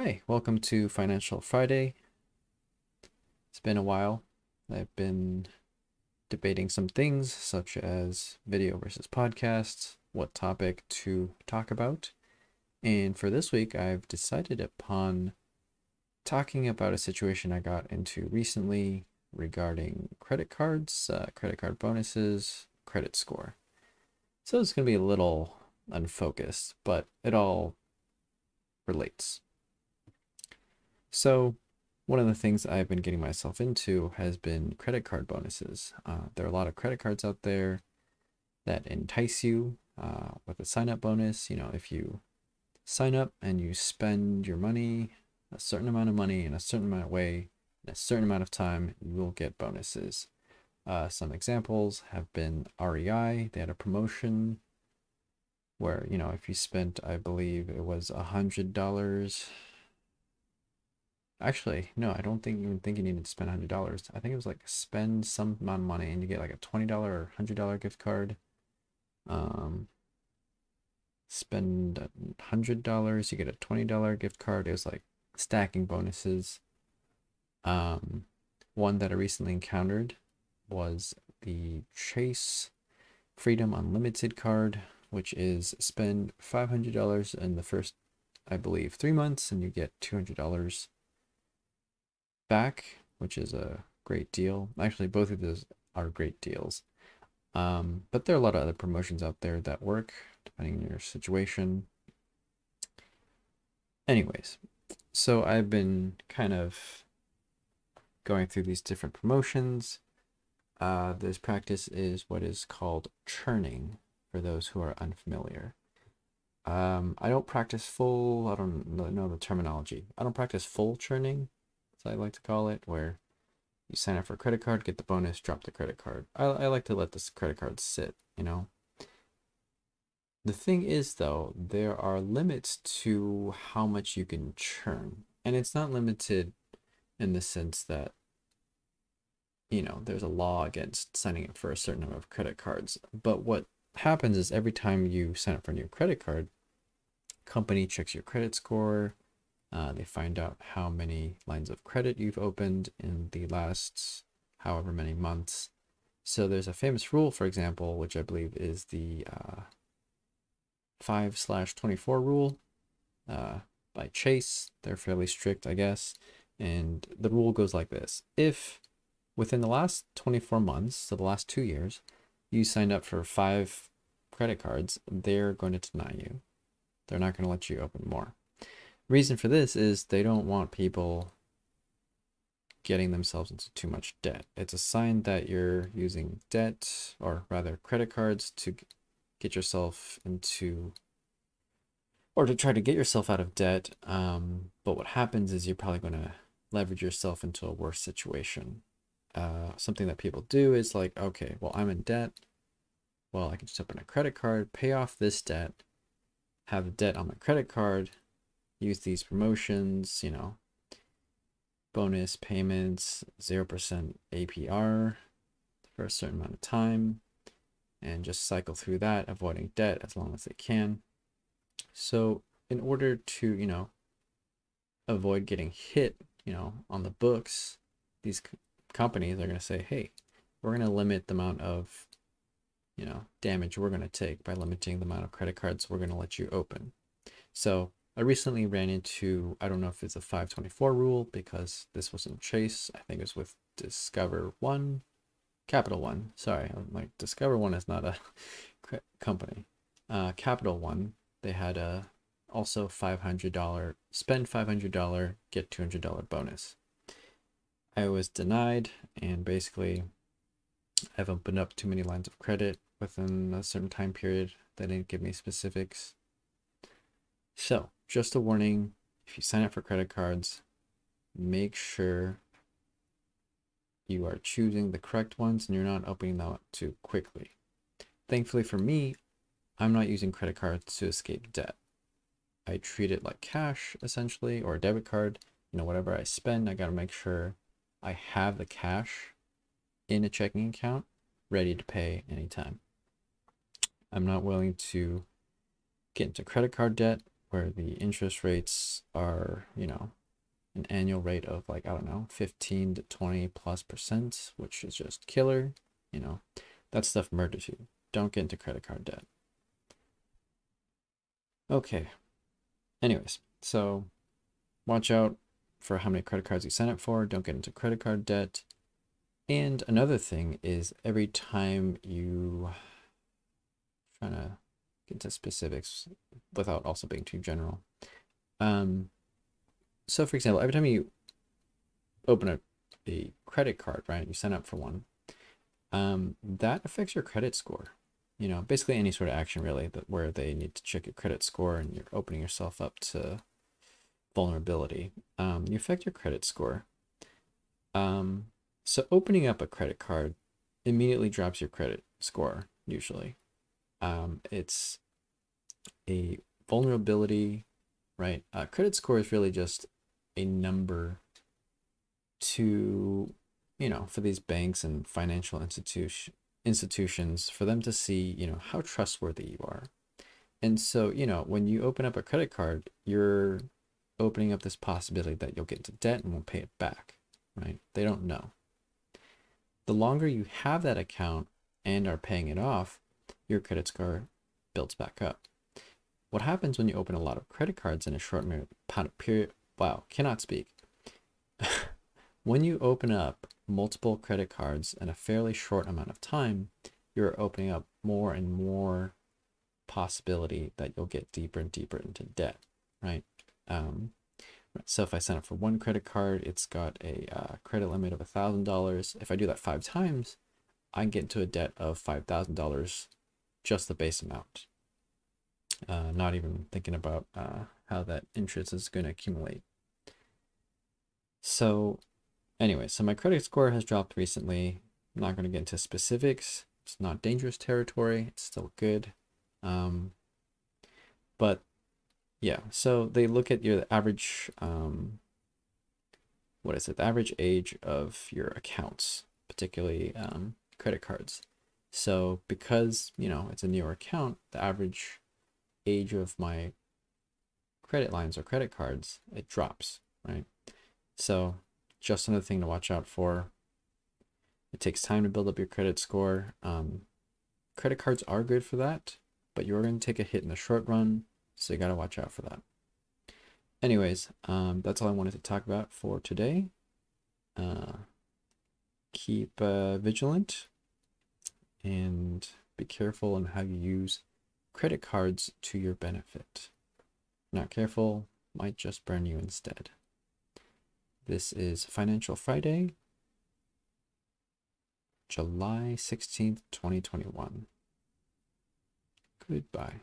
Hi, welcome to Financial Friday. It's been a while. I've been debating some things such as video versus podcasts, what topic to talk about. And for this week, I've decided upon talking about a situation I got into recently regarding credit cards, credit card bonuses, credit score. So it's going to be a little unfocused, but it all relates. So, one of the things I've been getting myself into has been credit card bonuses. There are a lot of credit cards out there that entice you with a sign up bonus. You know, if you sign up and you spend your money, a certain amount of money in a certain amount of way, in a certain amount of time, you will get bonuses. Some examples have been REI. They had a promotion where, you know, if you spent, I believe it was $100. Actually, no, I don't think you needed to spend $100. I think it was like spend some amount of money and you get like a $20 or $100 gift card. Um, spend $100, you get a $20 gift card. It was like stacking bonuses. Um, One that I recently encountered was the Chase Freedom Unlimited card, which is spend $500 in the first, I believe, 3 months and you get $200 back, which is a great deal. Actually, both of those are great deals. But there are a lot of other promotions out there that work depending on your situation. Anyways, so I've been kind of going through these different promotions. This practice is what is called churning for those who are unfamiliar. I don't practice full, I don't know the terminology. I don't practice full churning, as I like to call it, where you sign up for a credit card, get the bonus, drop the credit card. I like to let this credit card sit, you know. The thing is, though, there are limits to how much you can churn. And it's not limited in the sense that, you know, there's a law against signing up for a certain number of credit cards. But what happens is every time you sign up for a new credit card, company checks your credit score. They find out how many lines of credit you've opened in the last however many months. So there's a famous rule, for example, which I believe is the 5/24 rule by Chase. They're fairly strict, I guess. And the rule goes like this. If within the last 24 months, so the last 2 years, you signed up for 5 credit cards, they're going to deny you. They're not going to let you open more. Reason for this is they don't want people getting themselves into too much debt. It's a sign that you're using debt, or rather credit cards, to get yourself into, or to try to get yourself out of debt. But what happens is you're probably going to leverage yourself into a worse situation. Something that people do is like, okay, well, I'm in debt. Well, I can just open a credit card, pay off this debt, have the debt on my credit card, use these promotions, you know, bonus payments, 0% APR for a certain amount of time, and just cycle through that, avoiding debt as long as they can. So in order to, you know, avoid getting hit, you know, on the books, these companies are going to say, hey, we're going to limit the amount of, you know, damage we're going to take by limiting the amount of credit cards we're going to let you open. So I recently ran into, I don't know if it's a 5/24 rule because this wasn't Chase. I think it was with Discover One, Capital One. Sorry, I'm like, Discover One is not a company. Capital One, they had a also $500, spend $500, get $200 bonus. I was denied, and basically I've opened up too many lines of credit within a certain time period. They didn't give me specifics. So, just a warning, if you sign up for credit cards, make sure you are choosing the correct ones and you're not opening them up too quickly. Thankfully for me, I'm not using credit cards to escape debt. I treat it like cash, essentially, or a debit card. You know, whatever I spend, I got to make sure I have the cash in a checking account ready to pay anytime. I'm not willing to get into credit card debt where the interest rates are, you know, an annual rate of like, I don't know, 15 to 20+%, which is just killer, you know, that stuff murders you. Don't get into credit card debt. Okay. Anyways, so watch out for how many credit cards you sign up for. Don't get into credit card debt. And another thing is every time you trying to get into specifics without also being too general. So for example, every time you open a credit card, right, you sign up for one, that affects your credit score. You know, basically any sort of action really that where they need to check your credit score and you're opening yourself up to vulnerability. You affect your credit score. So opening up a credit card immediately drops your credit score usually. It's a vulnerability, right? Credit score is really just a number to, you know, for these banks and financial institutions for them to see, you know, how trustworthy you are. And so, you know, when you open up a credit card, you're opening up this possibility that you'll get into debt and won't pay it back, right? They don't know. The longer you have that account and are paying it off, your credit score builds back up. What happens when you open a lot of credit cards in a short period? Wow, cannot speak. When you open up multiple credit cards in a fairly short amount of time, you're opening up more and more possibility that you'll get deeper and deeper into debt, right? So if I sign up for one credit card, it's got a credit limit of $1,000. If I do that 5 times, I can get into a debt of $5,000, just the base amount. Not even thinking about how that interest is going to accumulate. So anyway, so my credit score has dropped recently. I'm not going to get into specifics. It's not dangerous territory. It's still good. But yeah, so they look at your average, what is it? The average age of your accounts, particularly credit cards. So because, you know, it's a newer account, the average age of my credit lines or credit cards, it drops, right? So just another thing to watch out for. It takes time to build up your credit score. Credit cards are good for that, but you're going to take a hit in the short run, so you got to watch out for that. Anyways, that's all I wanted to talk about for today. Keep vigilant and be careful on how you use credit cards to your benefit. Not careful, might just burn you instead. This is Financial Friday, July 16th, 2021. Goodbye.